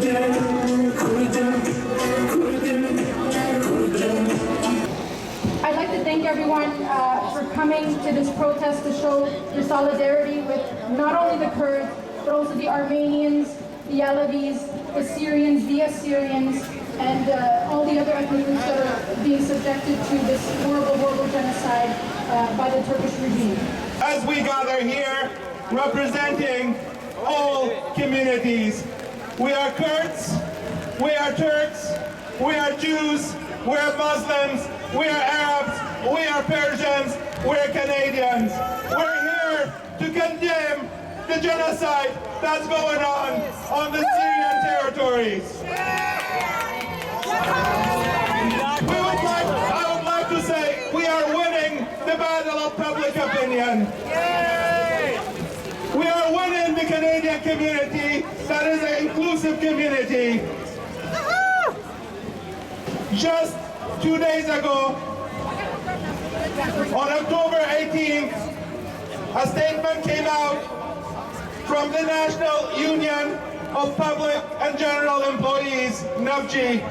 I'd like to thank everyone for coming to this protest to show your solidarity with not only the Kurds, but also the Armenians, the Alevis, the Syrians, the Assyrians, and all the other ethnic groups that are being subjected to this horrible, horrible genocide by the Turkish regime. As we gather here, representing all communities, we are Kurds, we are Turks, we are Jews, we are Muslims, we are Arabs, we are Persians, we are Canadians. We're here to condemn the genocide that's going on the Syrian territories. I would like to say we are winning the battle of public opinion. We are winning the Canadian community that is an inclusive community. Just 2 days ago, on October 18th, a statement came out from the National Union of Public and General Employees, NUFG,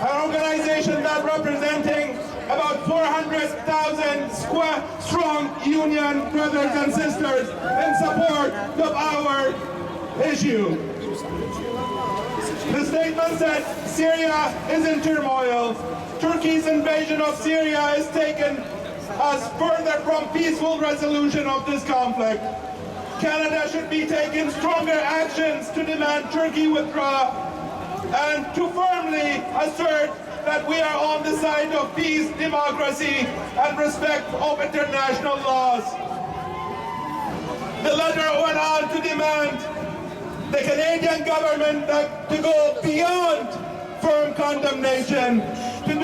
an organization that representing about 400,000 strong union brothers and sisters in support of our issue. The statement said Syria is in turmoil. Turkey's invasion of Syria is taken us further from peaceful resolution of this conflict. Canada should be taking stronger actions to demand Turkey withdraw and to firmly assert that we are on the side of peace, democracy, and respect of international laws. The letter went on to demand the Canadian government to go beyond firm condemnation, to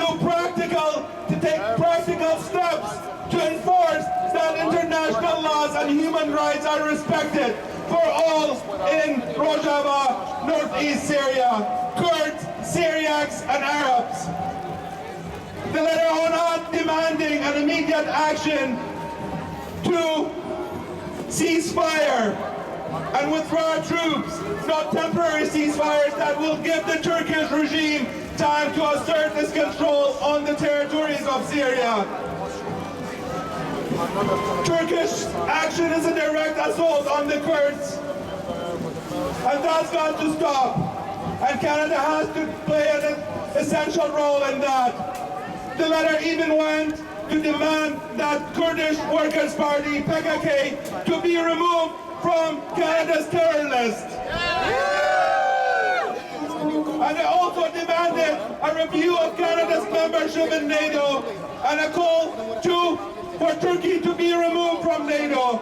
take practical steps to enforce that international laws and human rights are respected for all in Rožawa, northeast Syria, Kurds, Syriacs, and Arabs. The letter went on demanding an immediate action to cease fire and withdraw troops, not temporary ceasefires that will give the Turkish regime time to assert its control on the territories of Syria. Turkish action is a direct assault on the Kurds, and that's got to stop. And Canada has to play an essential role in that. The letter even went to demand that Kurdish Workers' Party, PKK, to be removed from Canada's terror list. And it also demanded a review of Canada's membership in NATO and a call for Turkey to be removed from NATO.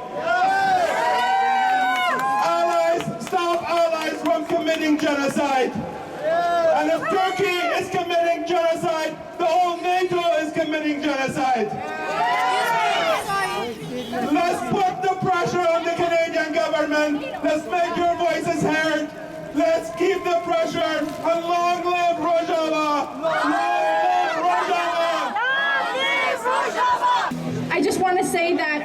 Allies, stop allies from committing genocide. And if Turkey is committing genocide, the whole NATO is committing genocide. Let's put the pressure on the Canadian government. Let's make your voices heard. Let's keep the pressure, and long live Rožawa! Long live Rožawa! I just want to say that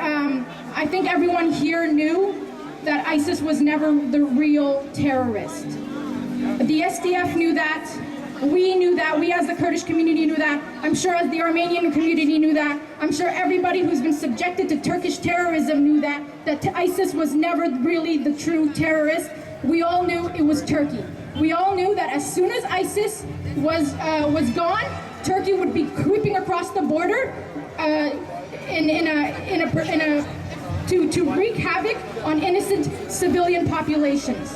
I think everyone here knew that ISIS was never the real terrorist. The SDF knew that. We knew that. We as the Kurdish community knew that. I'm sure as the Armenian community knew that. I'm sure everybody who's been subjected to Turkish terrorism knew that ISIS was never really the true terrorist. We all knew it was Turkey. We all knew that as soon as ISIS was gone, Turkey would be creeping across the border to wreak havoc on innocent civilian populations.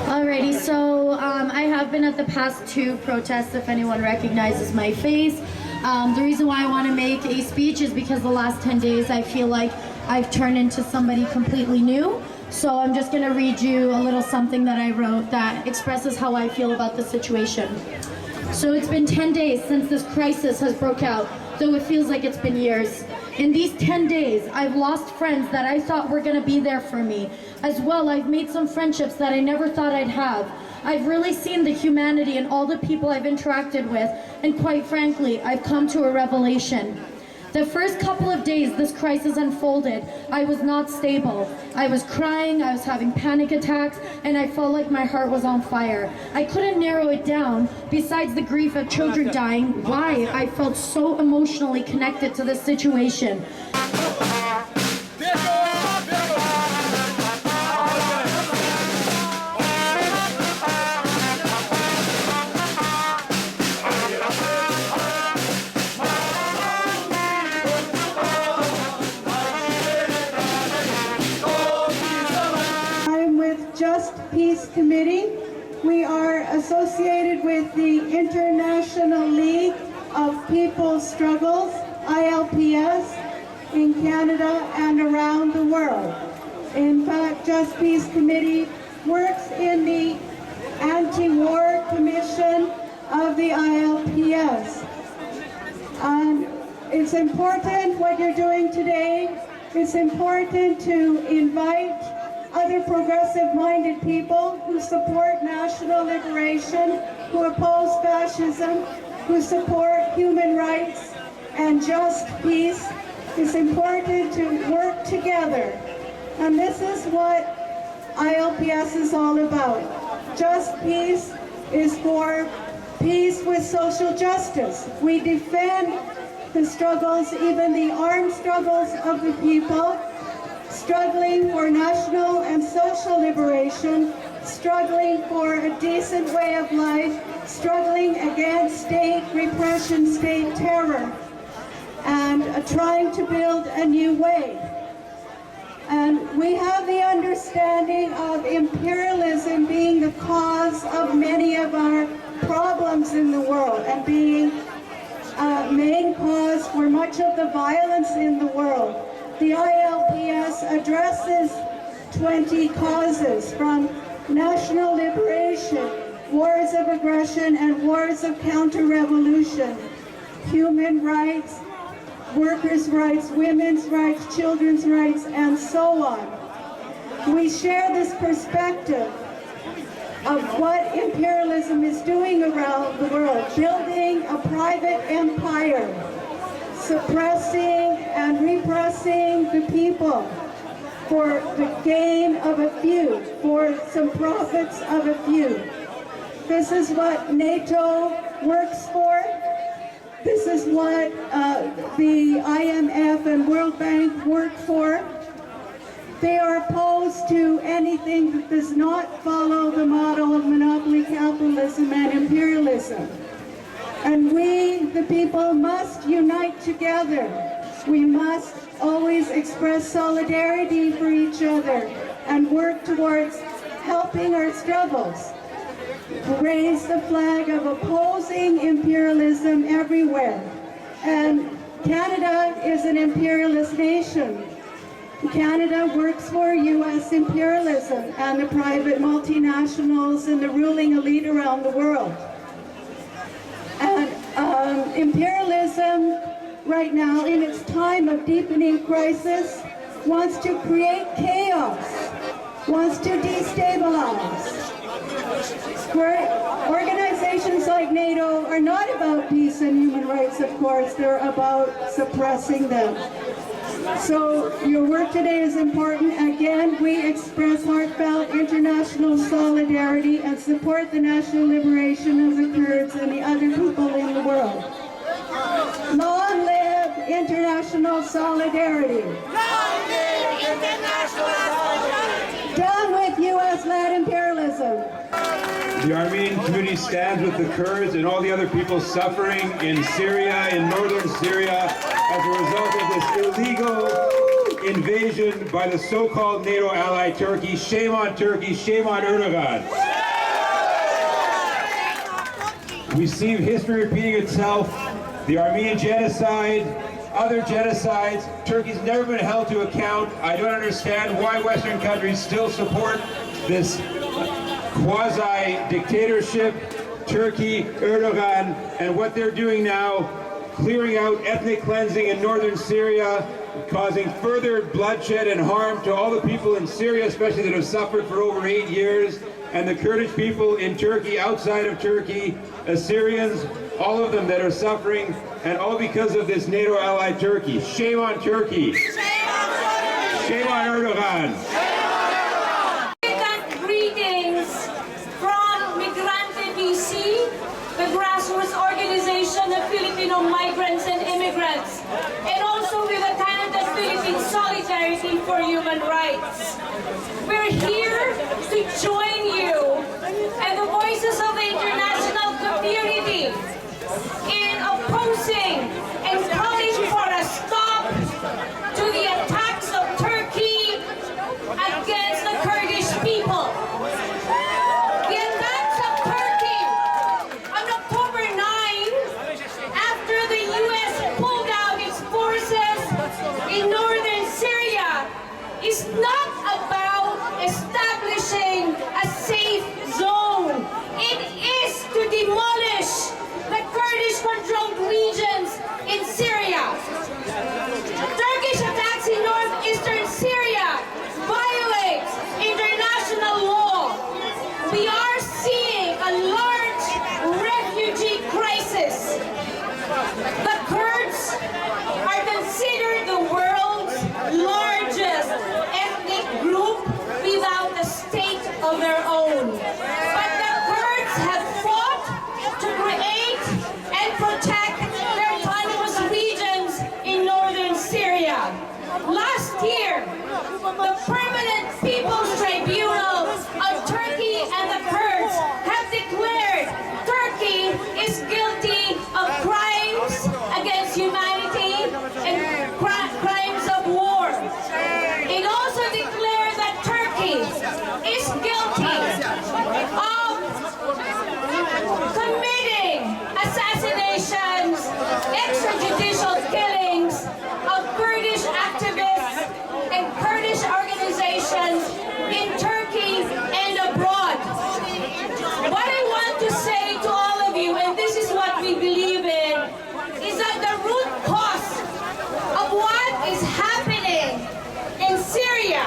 Alrighty, so I have been at the past 2 protests, if anyone recognizes my face. The reason why I want to make a speech is because the last 10 days I feel like I've turned into somebody completely new. So I'm just going to read you a little something that I wrote that expresses how I feel about the situation. So it's been 10 days since this crisis has broke out, though it feels like it's been years. In these 10 days, I've lost friends that I thought were going to be there for me. As well, I've made some friendships that I never thought I'd have. I've really seen the humanity in all the people I've interacted with, and quite frankly, I've come to a revelation. The first couple of days this crisis unfolded, I was not stable. I was crying, I was having panic attacks, and I felt like my heart was on fire. I couldn't narrow it down, besides the grief of children dying, why I felt so emotionally connected to this situation. Peace Committee. We are associated with the International League of People's Struggles, ILPS, in Canada and around the world. In fact, Just Peace Committee works in the Anti-War Commission of the ILPS. And it's important what you're doing today. It's important to invite other progressive-minded people who support national liberation, who oppose fascism, who support human rights and just peace. It's important to work together. And this is what ILPS is all about. Just peace is for peace with social justice. We defend the struggles, even the armed struggles of the people, struggling for national and social liberation, struggling for a decent way of life, struggling against state repression, state terror, and trying to build a new way. And we have the understanding of imperialism being the cause of many of our problems in the world and being a main cause for much of the violence in the world. The ILPS addresses 20 causes, from national liberation, wars of aggression and wars of counter-revolution, human rights, workers' rights, women's rights, children's rights, and so on. We share this perspective of what imperialism is doing around the world, building a private empire, suppressing and repressing the people for the gain of a few, for some profits of a few. This is what NATO works for. This is what the IMF and World Bank work for. They are opposed to anything that does not follow the model of monopoly capitalism and imperialism. And we, the people, must unite together. We must always express solidarity for each other and work towards helping our struggles. Raise the flag of opposing imperialism everywhere. And Canada is an imperialist nation. Canada works for U.S. imperialism and the private multinationals and the ruling elite around the world. And imperialism right now, in its time of deepening crisis, wants to create chaos, wants to destabilize. Organizations like NATO are not about peace and human rights, of course, they're about suppressing them. So your work today is important. Again, we express heartfelt international solidarity and support the national liberation of the Kurds and the other people in the world. Long live international solidarity. Long live international solidarity. Down with U.S.-led imperialism. The Armenian community stands with the Kurds and all the other people suffering in Syria, in northern Syria, as a result of this illegal invasion by the so-called NATO ally Turkey. Shame on Turkey, shame on Erdogan. We see history repeating itself. The Armenian genocide, other genocides. Turkey's never been held to account. I don't understand why Western countries still support this quasi-dictatorship, Turkey, Erdogan, and what they're doing now, clearing out ethnic cleansing in northern Syria, causing further bloodshed and harm to all the people in Syria, especially that have suffered for over 8 years. and the Kurdish people in Turkey, outside of Turkey, Assyrians, all of them that are suffering, and all because of this NATO ally Turkey. Shame on Turkey. Shame on Erdogan. Greetings from Migrante DC, the grassroots organization of Filipino migrants and immigrants, and also with the Canada-Philippine Solidarity for Human Rights. We're here to join you and the voices of the international community in opposing and calling for a stop to the attacks of Turkey against the Kurdish people. The attacks of Turkey on October 9, after the U.S. pulled out its forces in northern Syria, is not about establishing a safe zone. It is to demolish the Kurdish-controlled regions in Syria. Turkish attacks in northeastern Syria violate international law. We are seeing a large refugee crisis. The Kurds are considered the world's largest ethnic group without a state of their own. But the Kurds have fought to create and protect their autonomous regions in northern Syria. Last year, the Permanent People's Tribunal of Turkey and the Kurds have declared Turkey is guilty of crimes against humanity and crimes of war. It also declared that Turkey is guilty of committing assassinations, extrajudicial killings of Kurdish activists and Kurdish organizations in Turkey and abroad. What I want to say to all of you, and this is what we believe in, is that the root cause of what is happening in Syria,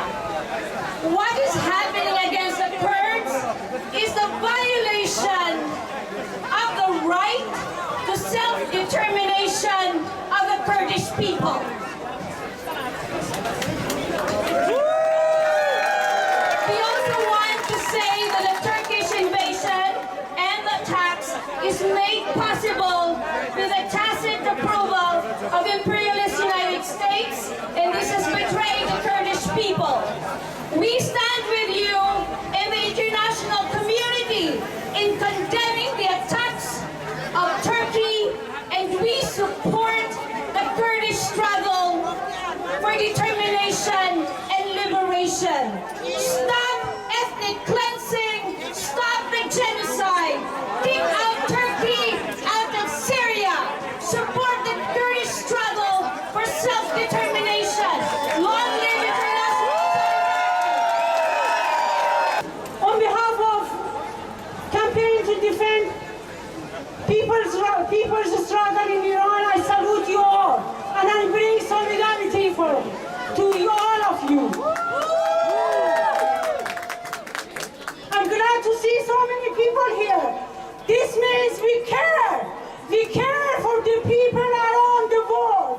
what is happening against the Kurds, is the violation of the right to self-determination of the Kurdish people. We also want to say that the Turkish invasion and the attacks is made possible with the tacit approval of imperialist United States, and this has betrayed the Kurdish people. We stand with you in the international community in condemning the attacks of Turkey, and we support the Kurdish struggle for determination and liberation. Stop ethnic cleansing, stop the genocide, kick out Turkey out of Syria, support the Kurdish struggle for self-determination. Long live international. On behalf of Campaign to Defend People's Struggle in Iran, I salute you all, and I bring solidarity to all of you. I'm glad to see so many people here. This means we care. We care for the people around the world.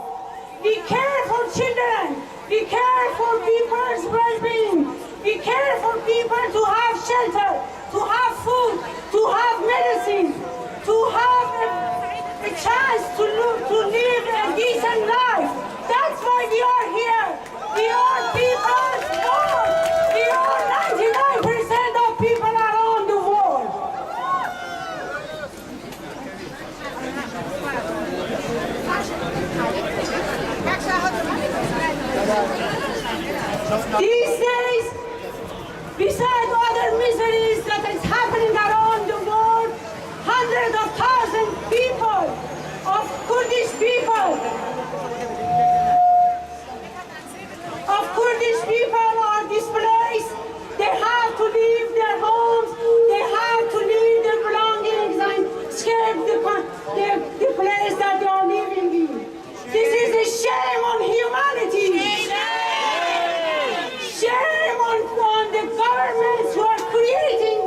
We care for children. We care for people's well-being. We care for people to have shelter, to have food, to have medicine, to have a chance to live a decent life. That's why we are here. We are people's vote. We are 99% of people around the world. These days, besides other miseries that is happening around the world, hundreds of thousands of people, of Kurdish people, are displaced. They have to leave their homes. They have to leave their belongings and escape the place that they are living in. This is a shame on humanity. Shame on the governments who are creating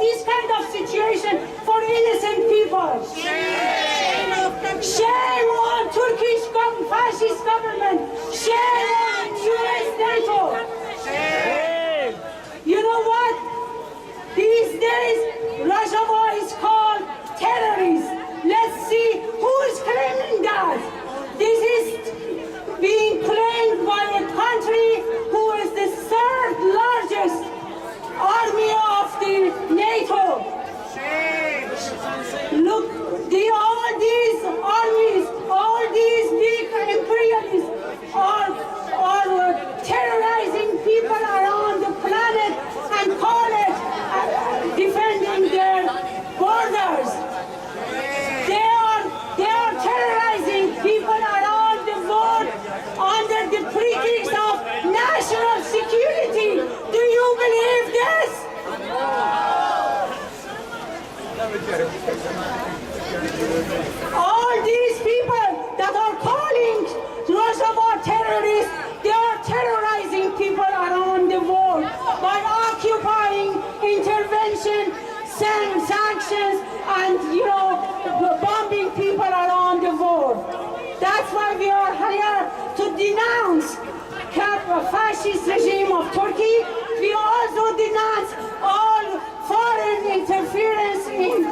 fascist regime of Turkey. We also denounce all foreign interference in